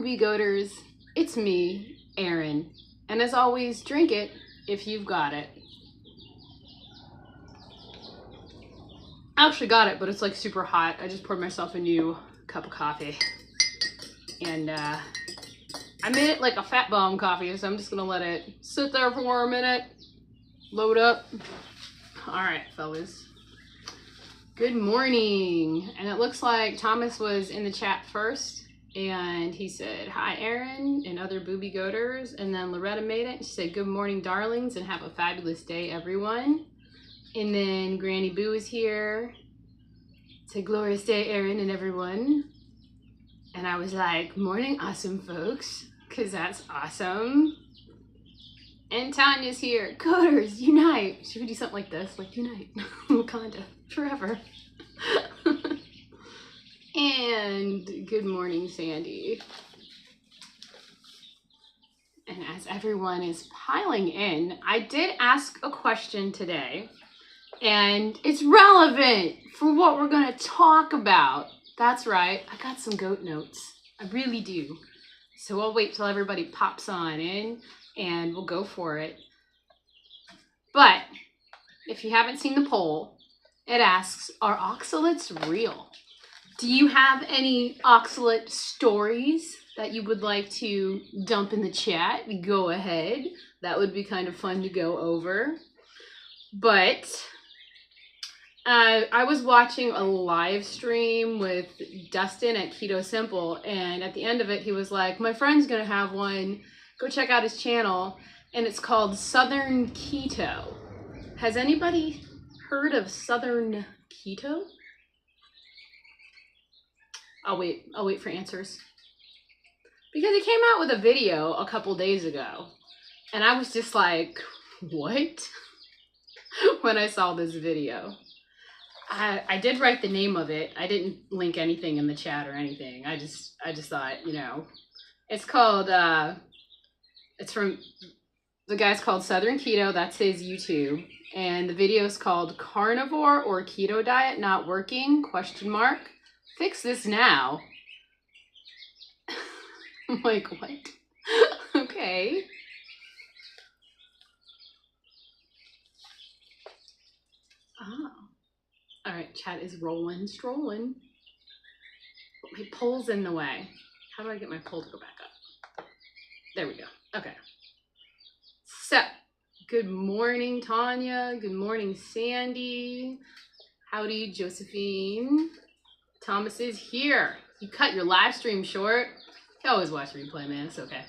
Boobie Goaters, it's me, Erin, and as always, drink it if you've got it. I actually got it, but it's like super hot. I just poured myself a new cup of coffee, and I made it like a fat bomb coffee, so I'm just gonna let it sit there for a minute, load up. All right, fellas. Good morning. And it looks like Thomas was in the chat first, and he said, hi, Erin and other Boobie Goaters. And then Loretta made it. She said, good morning, darlings, and have a fabulous day, everyone. And then Granny Boo is here. It's a glorious day, Erin and everyone. And I was like, morning, awesome folks, because that's awesome. And Tanya's here. Goaters, unite. Should we do something like this? Like, unite. Wakanda. Forever. And good morning, Sandy. And as everyone is piling in, I did ask a question today, and it's relevant for what we're going to talk about. That's right. I got some goat notes. I really do. So I'll wait till everybody pops on in, and we'll go for it. But if you haven't seen the poll, it asks, are oxalates real? Do you have any oxalate stories that you would like to dump in the chat? Go ahead. That would be kind of fun to go over. But I was watching a live stream with Dustin at Keto Simple, and at the end of it, he was like, my friend's gonna have one. Go check out his channel, and it's called Southern Keto. Has anybody heard of Southern Keto? I'll wait for answers. Because he came out with a video a couple days ago, and I was just like, what? When I saw this video. I did write the name of it. I didn't link anything in the chat or anything. I just thought, you know, it's called, it's from, the guy's called Southern Keto. That's his YouTube. And the video is called Carnivore or Keto Diet Not Working? ? Fix this now. I'm like, what? Okay. Oh. All right, chat is strolling. But my poll's in the way. How do I get my poll to go back up? There we go. Okay. So, good morning, Tanya. Good morning, Sandy. Howdy, Josephine. Thomas is here. You cut your live stream short. You can always watch replay, man. It's okay.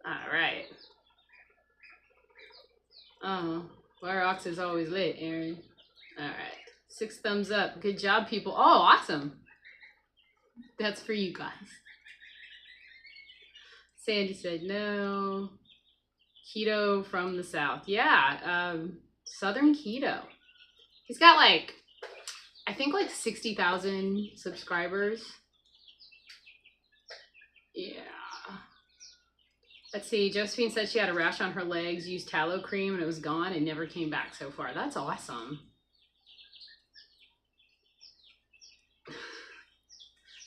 All right. Oh, Fireox is always lit, Erin. All right. 6 thumbs up. Good job, people. Oh, awesome. That's for you guys. Sandy said no. Keto from the South. Yeah, Southern Keto. He's got like, I think like 60,000 subscribers. Yeah. Let's see. Josephine said she had a rash on her legs, used tallow cream, and it was gone and never came back so far. That's awesome.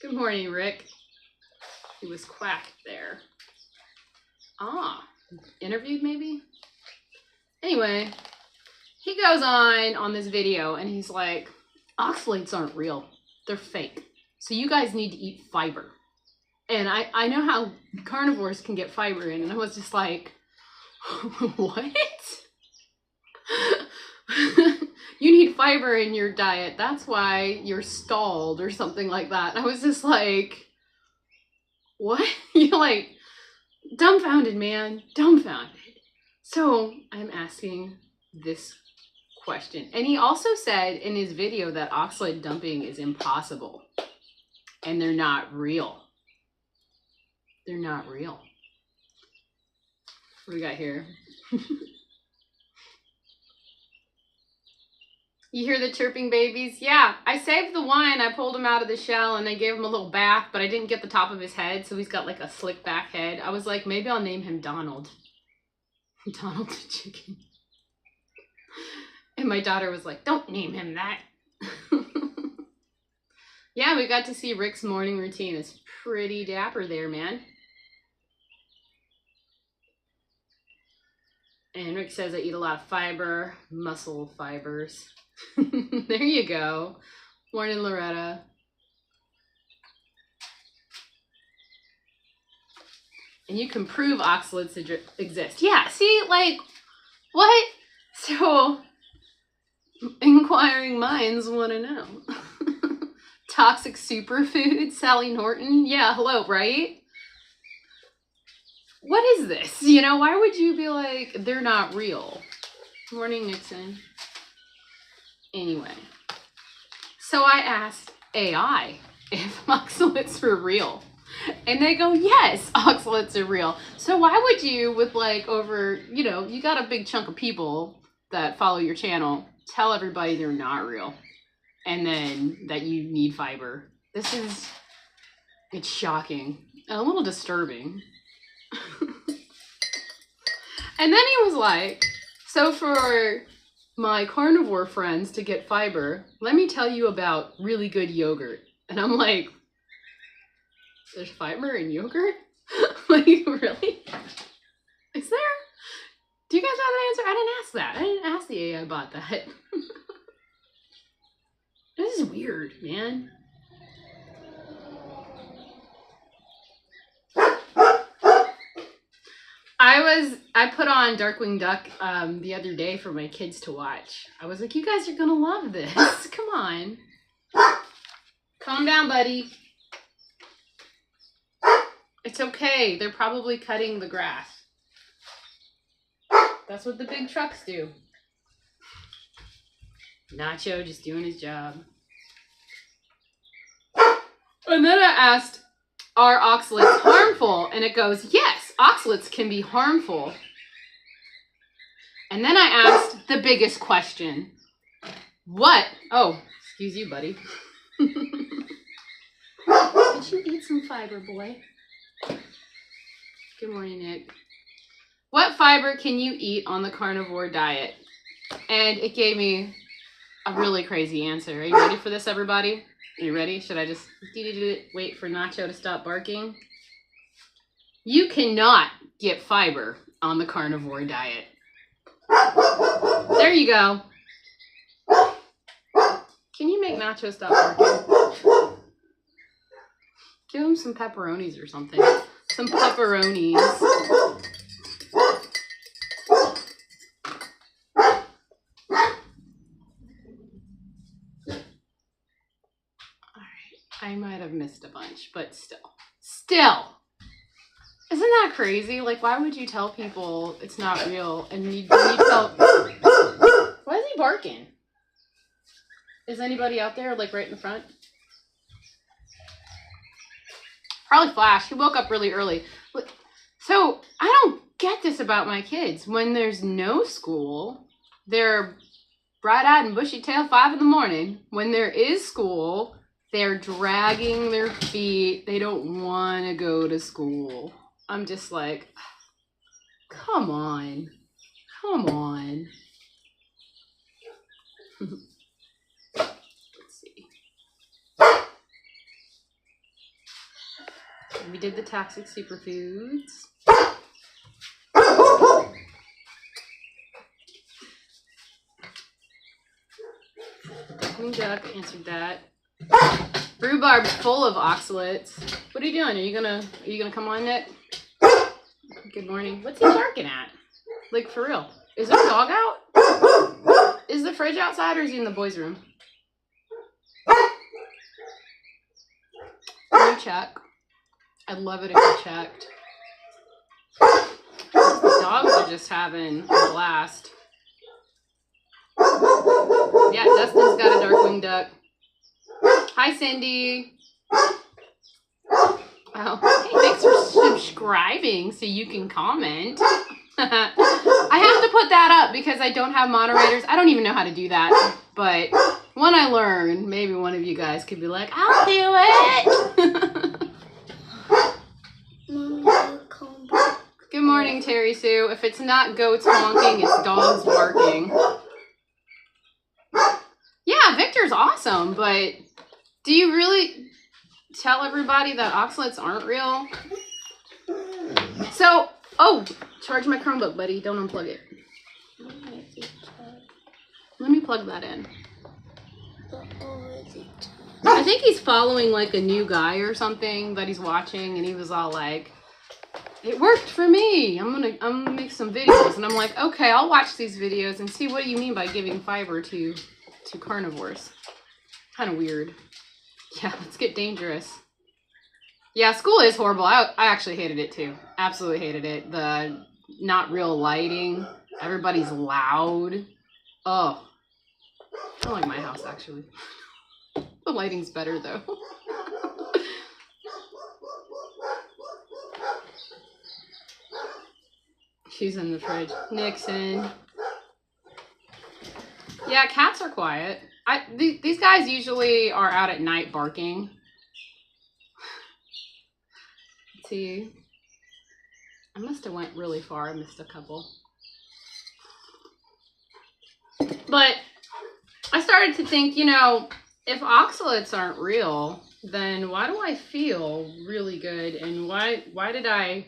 Good morning, Rick. He was quacked there. Ah, interviewed maybe? Anyway, he goes on this video and he's like, oxalates aren't real. They're fake. So you guys need to eat fiber. And I know how carnivores can get fiber in, and I was just like, what? You need fiber in your diet. That's why you're stalled or something like that. I was just like, what? You're like, dumbfounded, man. Dumbfounded. So I'm asking this question. And he also said in his video that oxalate dumping is impossible. And they're not real. They're not real. What do we got here? You hear the chirping babies? Yeah, I saved the one. I pulled him out of the shell and I gave him a little bath, but I didn't get the top of his head, so he's got like a slick back head. I was like, maybe I'll name him Donald. Donald the chicken. And my daughter was like, don't name him that. Yeah, we got to see Rick's morning routine. It's pretty dapper there, man. And Rick says I eat a lot of fiber, muscle fibers. There you go. Morning, Loretta. And you can prove oxalates exist. Yeah, see, like, what? So, inquiring minds want to know. Toxic superfood, Sally Norton. Yeah, hello, right? What is this? You know, why would you be like, they're not real? Morning, Nixon. Anyway, so I asked AI if oxalates were real. And they go, yes, oxalates are real. So why would you, with like over, you know, you got a big chunk of people that follow your channel, tell everybody they're not real. And then that you need fiber. It's shocking and a little disturbing. And then he was like, so for my carnivore friends to get fiber, let me tell you about really good yogurt. And I'm like, there's fiber in yogurt? Like, really? Is there? Do you guys have an answer? I didn't ask that. I didn't ask the AI bot that. This is weird, man. I put on Darkwing Duck the other day for my kids to watch. I was like, you guys are gonna love this. Come on. Calm down, buddy. It's okay. They're probably cutting the grass. That's what the big trucks do. Nacho just doing his job. And then I asked, are oxalates harmful? And it goes, yes, oxalates can be harmful. And then I asked the biggest question. What? Oh, excuse you, buddy. Did you eat some fiber, boy? Good morning, Nick. What fiber can you eat on the carnivore diet? And it gave me a really crazy answer. Are you ready for this, everybody? Are you ready? Should I just wait for Nacho to stop barking? You cannot get fiber on the carnivore diet. There you go. Can you make Nacho stop barking? Give him some pepperonis or something. Some pepperonis. I might have missed a bunch, but still. Isn't that crazy? Like, why would you tell people it's not real and you tell... Why is he barking? Is anybody out there, like, right in the front? Probably Flash. He woke up really early. So, I don't get this about my kids. When there's no school, they're bright-eyed and bushy-tailed 5 in the morning. When there is school... They're dragging their feet. They don't want to go to school. I'm just like, come on. Come on. Let's see. We did the toxic superfoods. Queen Duck answered that. Rhubarb's full of oxalates. What are you doing? Are you gonna come on, Nick? Good morning. What's he barking at? Like, for real? Is there a dog out? Is the fridge outside or is he in the boys' room? Can you check? I'd love it if you checked. The dogs are just having a blast. Yeah, Dustin's got a Darkwing Duck. Hi, Cindy. Oh, hey, thanks for subscribing so you can comment. I have to put that up because I don't have moderators. I don't even know how to do that. But when I learn, maybe one of you guys could be like, I'll do it. Good morning, Terry Sue. If it's not goats honking, it's dogs barking. Yeah, Victor's awesome, but Do you really tell everybody that oxalates aren't real? So, oh, charge my Chromebook, buddy. Don't unplug it. Let me plug that in. I think he's following like a new guy or something that he's watching, and he was all like, "It worked for me. I'm gonna make some videos." And I'm like, "Okay, I'll watch these videos and see what do you mean by giving fiber to carnivores." Kind of weird. Yeah, let's get dangerous. Yeah, school is horrible. I actually hated it too. Absolutely hated it. The not real lighting. Everybody's loud. Oh, I don't like my house actually. The lighting's better though. She's in the fridge. Nixon. Yeah, cats are quiet. These guys usually are out at night barking. Let's see. I must have went really far. I missed a couple. But I started to think, you know, if oxalates aren't real, then why do I feel really good? And why did I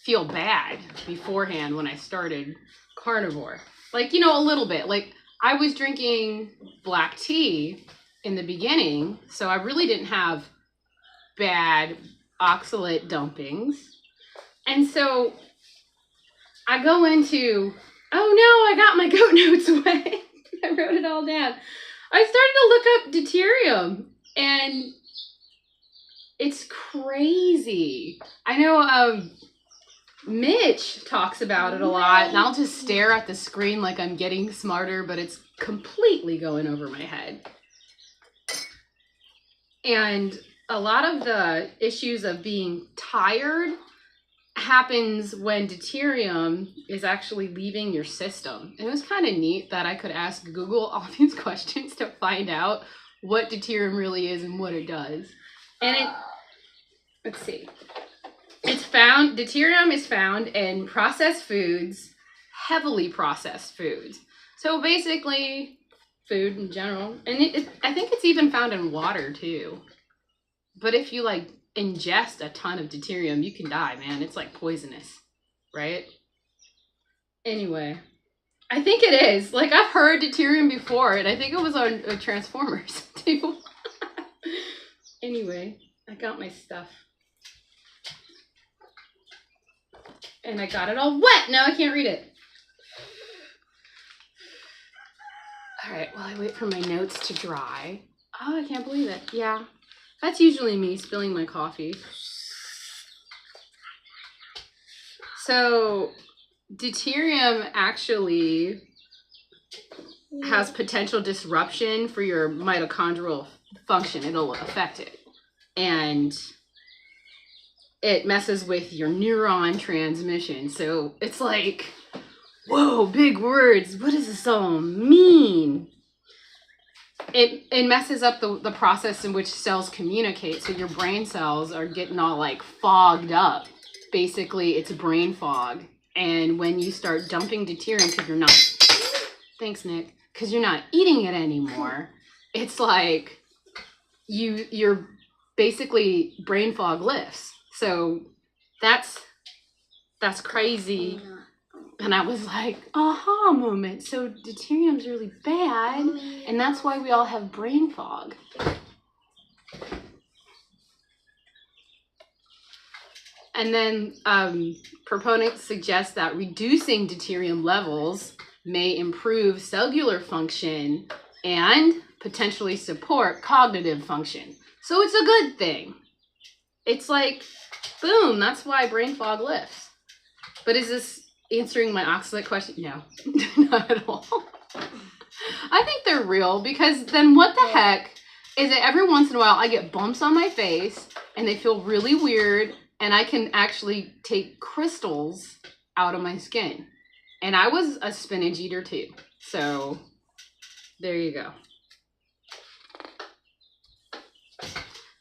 feel bad beforehand when I started carnivore? Like, you know, a little bit. Like, I was drinking black tea in the beginning, so I really didn't have bad oxalate dumpings. And so I go into, oh no, I got my goat notes away. I wrote it all down. I started to look up deuterium, and it's crazy. I know Mitch talks about it a lot, and I'll just stare at the screen like I'm getting smarter, but it's completely going over my head. And a lot of the issues of being tired happens when deuterium is actually leaving your system. And it was kind of neat that I could ask Google all these questions to find out what deuterium really is and what it does. And let's see. Deuterium is found in processed foods, heavily processed foods. So basically food in general. And I think it's even found in water too. But if you like ingest a ton of deuterium, you can die, man. It's like poisonous, right? Anyway, I think it is. Like, I've heard deuterium before, and I think it was on Transformers too. Anyway, I got my stuff. And I got it all wet. Now I can't read it. All right, while I wait for my notes to dry. Oh, I can't believe it. Yeah. That's usually me spilling my coffee. So, deuterium actually has potential disruption for your mitochondrial function. It'll affect it. And it messes with your neuron transmission. So, it's like, whoa, big words. What does this all mean? It messes up the process in which cells communicate. So your brain cells are getting all like fogged up. Basically, it's brain fog. And when you start dumping deuterium because you're not, thanks Nick, because you're not eating it anymore, it's like your basically brain fog lifts. So that's crazy. And I was like, aha moment. So deuterium's really bad, and that's why we all have brain fog. And then proponents suggest that reducing deuterium levels may improve cellular function and potentially support cognitive function. So it's a good thing. It's like, boom, that's why brain fog lifts. But is this answering my oxalate question? No, not at all. I think they're real, because then what the heck is it every once in a while I get bumps on my face and they feel really weird, and I can actually take crystals out of my skin. And I was a spinach eater too. So there you go.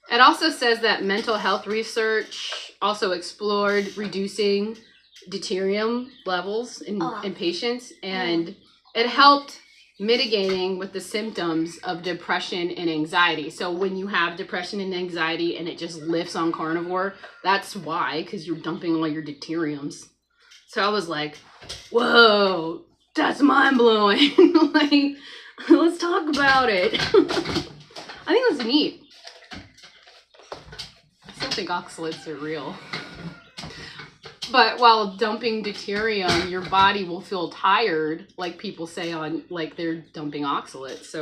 It also says that mental health research also explored reducing deuterium levels in patients, and it helped mitigating with the symptoms of depression and anxiety. So when you have depression and anxiety and it just lifts on carnivore, that's why, because you're dumping all your deuteriums. So I was like, whoa, that's mind blowing. Like, let's talk about it. I think that's neat. I still think oxalates are real. But while dumping deuterium, your body will feel tired, like people say on, like they're dumping oxalates.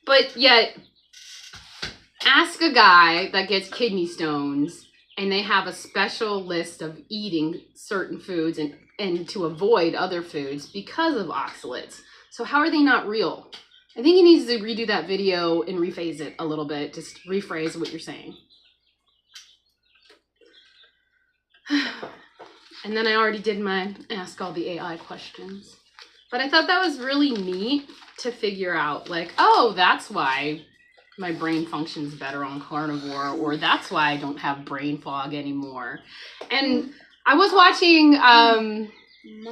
But yet, ask a guy that gets kidney stones and they have a special list of eating certain foods and to avoid other foods because of oxalates. So how are they not real? I think he needs to redo that video and rephrase it a little bit. Just rephrase what you're saying. And then I already did my ask all the AI questions. But I thought that was really neat to figure out, like, oh, that's why my brain functions better on carnivore, or that's why I don't have brain fog anymore. And I was watching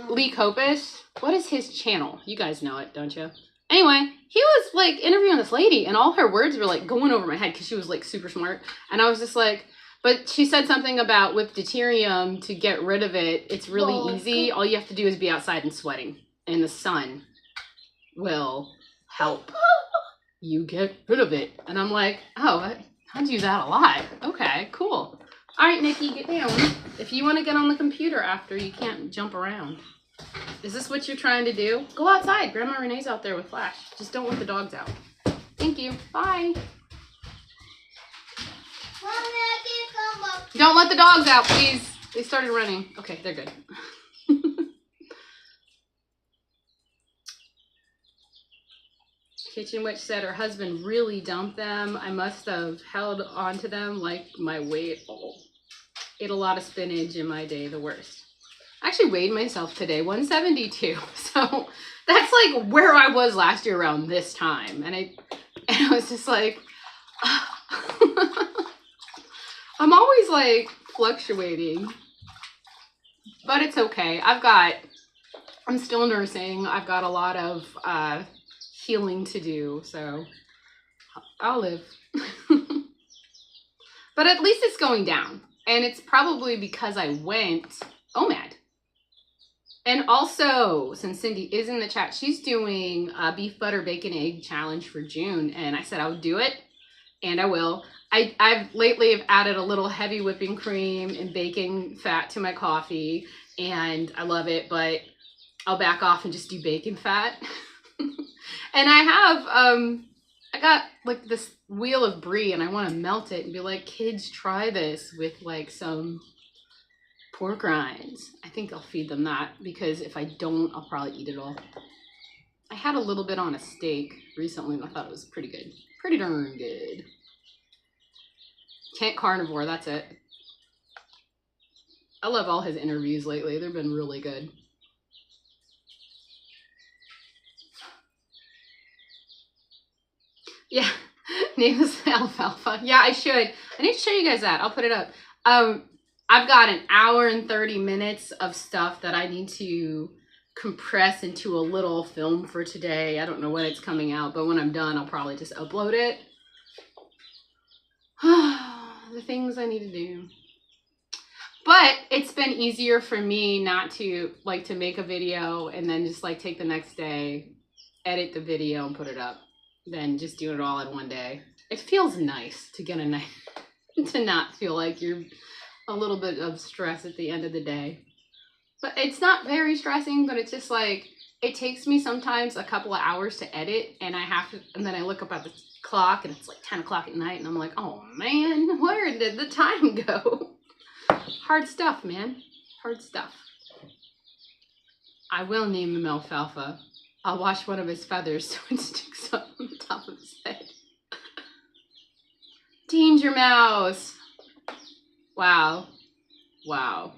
Lee Kopis. What is his channel? You guys know it, don't you? Anyway, he was like interviewing this lady and all her words were like going over my head because she was like super smart. And I was just like, but she said something about with deuterium, to get rid of it, it's really easy. All you have to do is be outside and sweating, and the sun will help you get rid of it. And I'm like, oh, I do that a lot. Okay, cool. All right, Nikki, get down. If you want to get on the computer after, you can't jump around. Is this what you're trying to do? Go outside. Grandma Renee's out there with Flash. Just don't let the dogs out. Thank you. Bye. Don't let the dogs out, please. They started running. Okay, they're good. Kitchen Witch said her husband really dumped them. I must have held on to them like my weight. Oh, ate a lot of spinach in my day, the worst. I actually weighed myself today, 172. So that's like where I was last year around this time. And I was just like, I'm always like fluctuating, but it's okay. I'm still nursing. I've got a lot of healing to do, so I'll live. But at least it's going down, and it's probably because I went OMAD. And also, since Cindy is in the chat, she's doing a beef butter bacon egg challenge for June, and I said I would do it, and I will. I've lately added a little heavy whipping cream and bacon fat to my coffee, and I love it, but I'll back off and just do bacon fat. And I got like this wheel of brie, and I want to melt it and be like, kids, try this with like some pork rinds. I think I'll feed them that, because if I don't, I'll probably eat it all. I had a little bit on a steak recently, and I thought it was pretty good. Pretty darn good. Can't carnivore, that's it. I love all his interviews lately. They've been really good. Yeah, name is alfalfa. Yeah, I should. I need to show you guys that. I'll put it up. I've got an hour and 30 minutes of stuff that I need to compress into a little film for today. I don't know when it's coming out, but when I'm done, I'll probably just upload it. The things I need to do. But it's been easier for me not to like to make a video and then just like take the next day, edit the video and put it up, than just do it all in one day. It feels nice to get a night to not feel like you're a little bit of stress at the end of the day. But it's not very stressing, but it's just like, it takes me sometimes a couple of hours to edit, and then I look up at the clock and it's like 10 o'clock at night, and I'm like, oh man, where did the time go? Hard stuff, man. Hard stuff. I will name him Alfalfa. I'll wash one of his feathers so it sticks up on the top of his head. Danger Mouse. Wow. Wow.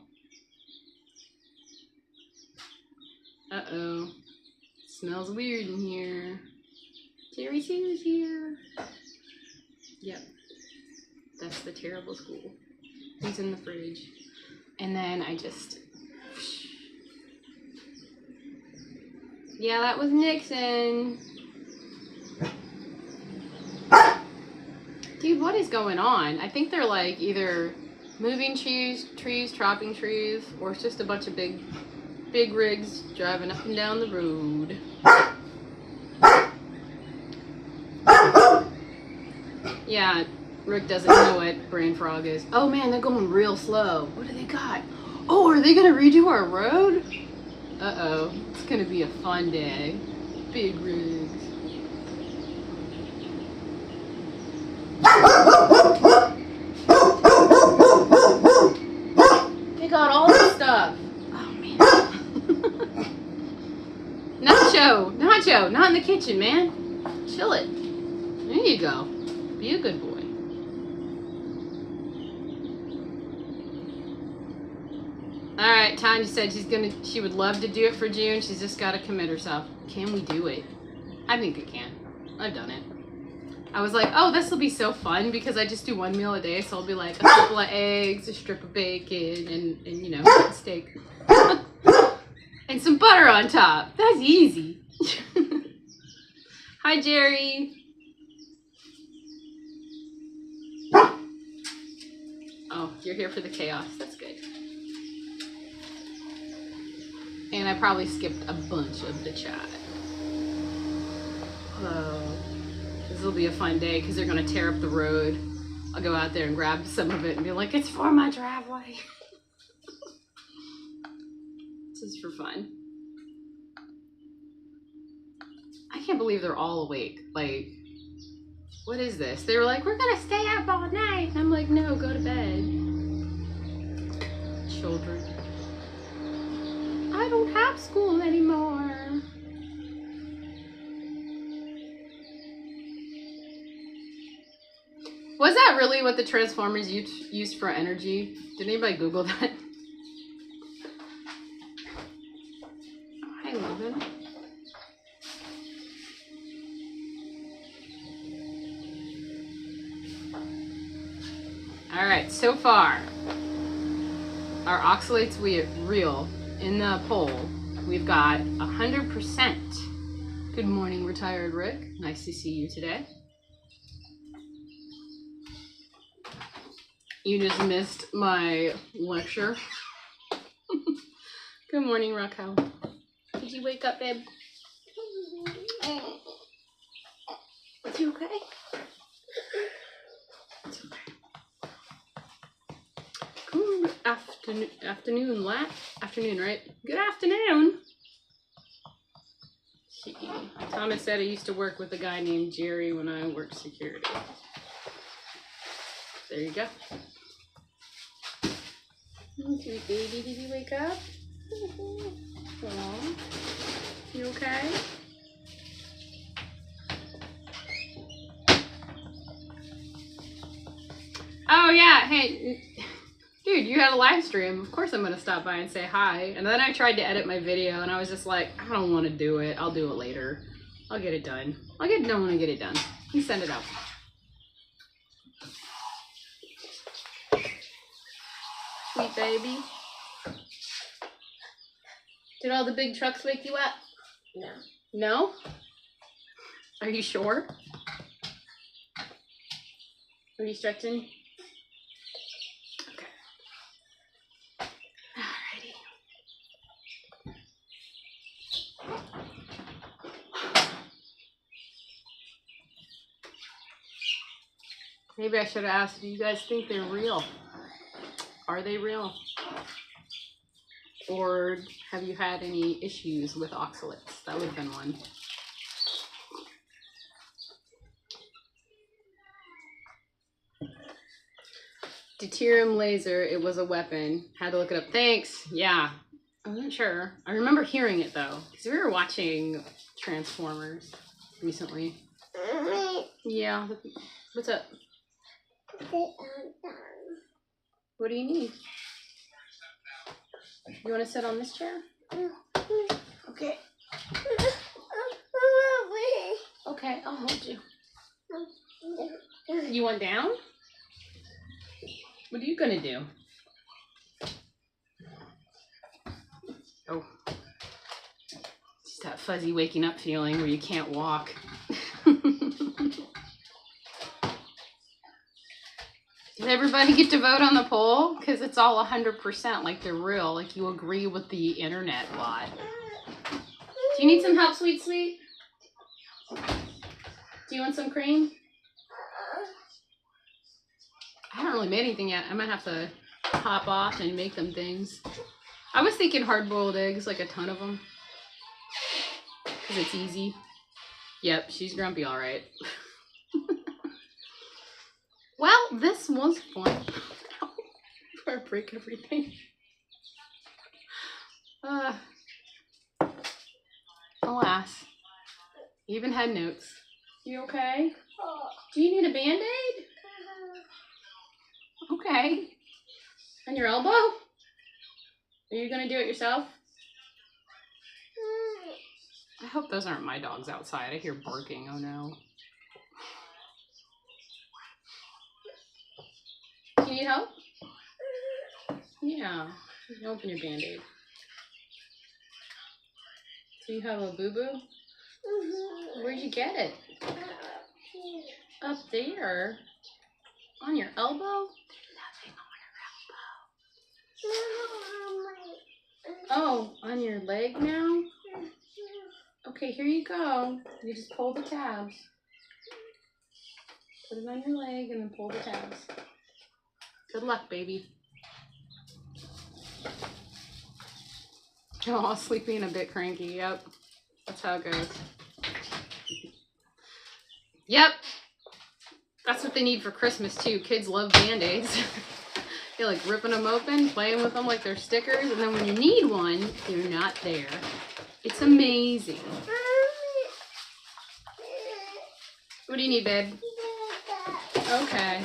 Uh-oh. Smells weird in here. Jerry Sue's here. Yep. That's the terrible school. He's in the fridge. And then I just... Yeah, that was Nixon. Dude, what is going on? I think they're like either moving trees, chopping trees, or it's just a bunch of big rigs driving up and down the road. Yeah, Rick doesn't know what brain frog is. Oh man, they're going real slow. What do they got? Oh, are they gonna redo our road? Uh-oh, it's gonna be a fun day. Big rigs. They got all this stuff. Oh man. Nacho, not in the kitchen, man. Chill it. There you go. Be a good boy. All right, Tanya said she would love to do it for June. She's just got to commit herself. Can we do it? I think we can. I've done it. I was like, oh, this will be so fun because I just do one meal a day. So I'll be like a couple of eggs, a strip of bacon, and you know, steak. And some butter on top. That's easy. Hi, Jerry. Oh, you're here for the chaos. That's good. And I probably skipped a bunch of the chat. Oh, this will be a fun day because they're going to tear up the road. I'll go out there and grab some of it and be like, it's for my driveway. This is for fun. I can't believe they're all awake. Like, what is this? They were like, we're going to stay up all night. I'm like, no, go to bed. Children. I don't have school anymore. Was that really what the Transformers used for energy? Did anybody Google that? Oh, hi, Logan. All right, so far, our oxalates real in the poll. We've got 100%. Good morning, retired Rick. Nice to see you today. You just missed my lecture. Good morning, Raquel. Did you wake up, babe? Is you okay? It's okay. Good afternoon, right? Good afternoon. Thomas said I used to work with a guy named Jerry when I worked security. There you go. Sweet baby, did you wake up? Aww. You okay? Oh yeah, hey, dude, you had a live stream. Of course I'm gonna stop by and say hi. And then I tried to edit my video and I was just like, I don't want to do it. I'll do it later. I'll get it done. I'll get it done when I get it done. You send it out. Sweet baby. Did all the big trucks wake you up? No. No? Are you sure? Are you stretching? Okay. Alrighty. Maybe I should have asked, do you guys think they're real? Are they real? Or have you had any issues with oxalates? That would have been one. Deuterium laser, it was a weapon. Had to look it up. Thanks. Yeah, I wasn't sure. I remember hearing it though, because we were watching Transformers recently. Yeah. What's up? What do you need? You want to sit on this chair? Okay. Okay, I'll hold you. You want down? What are you gonna do? Oh. Stuff. fuzzy waking up feeling where you can't walk. Did everybody get to vote on the poll? Because it's all 100%, like they're real. Like you agree with the internet a lot. Do you need some help, sweet sweet? Do you want some cream? I haven't really made anything yet. I might have to hop off and make them things. I was thinking hard-boiled eggs, like a ton of them. Because it's easy. Yep, she's grumpy, all right. Well, this was fun. Before I break everything. Alas. Even had notes. You okay? Do you need a Band-Aid? Okay. On your elbow? Are you gonna do it yourself? I hope those aren't my dogs outside. I hear barking. Oh no. Do you need help? Yeah. You can open your Band-Aid. Do you have a boo-boo? Where'd you get it? Up there? On your elbow? Nothing on your elbow. Oh, on your leg now? Okay, here you go. You just pull the tabs. Put it on your leg and then pull the tabs. Good luck, baby. Oh, sleepy and a bit cranky. Yep. That's how it goes. Yep. That's what they need for Christmas, too. Kids love Band-Aids. You're like ripping them open, playing with them like they're stickers, and then when you need one, they're not there. It's amazing. What do you need, babe? Okay.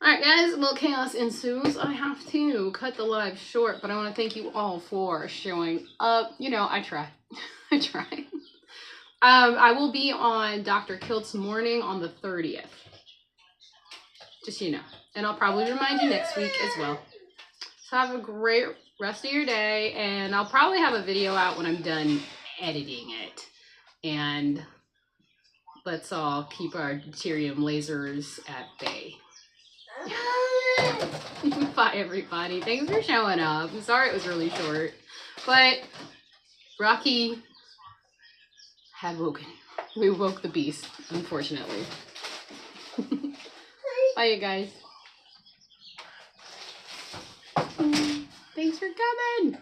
Alright, guys, a little chaos ensues. I have to cut the live short, but I want to thank you all for showing up. You know, I try. I try. I will be on Dr. Kilt's morning on the 30th. Just so you know. And I'll probably remind you next week as well. So have a great rest of your day, and I'll probably have a video out when I'm done editing it. And let's all keep our deuterium lasers at bay. Bye, everybody. Thanks for showing up. I'm sorry it was really short, but Rocky had woken. We woke the beast, unfortunately. Bye, you guys. Thanks for coming.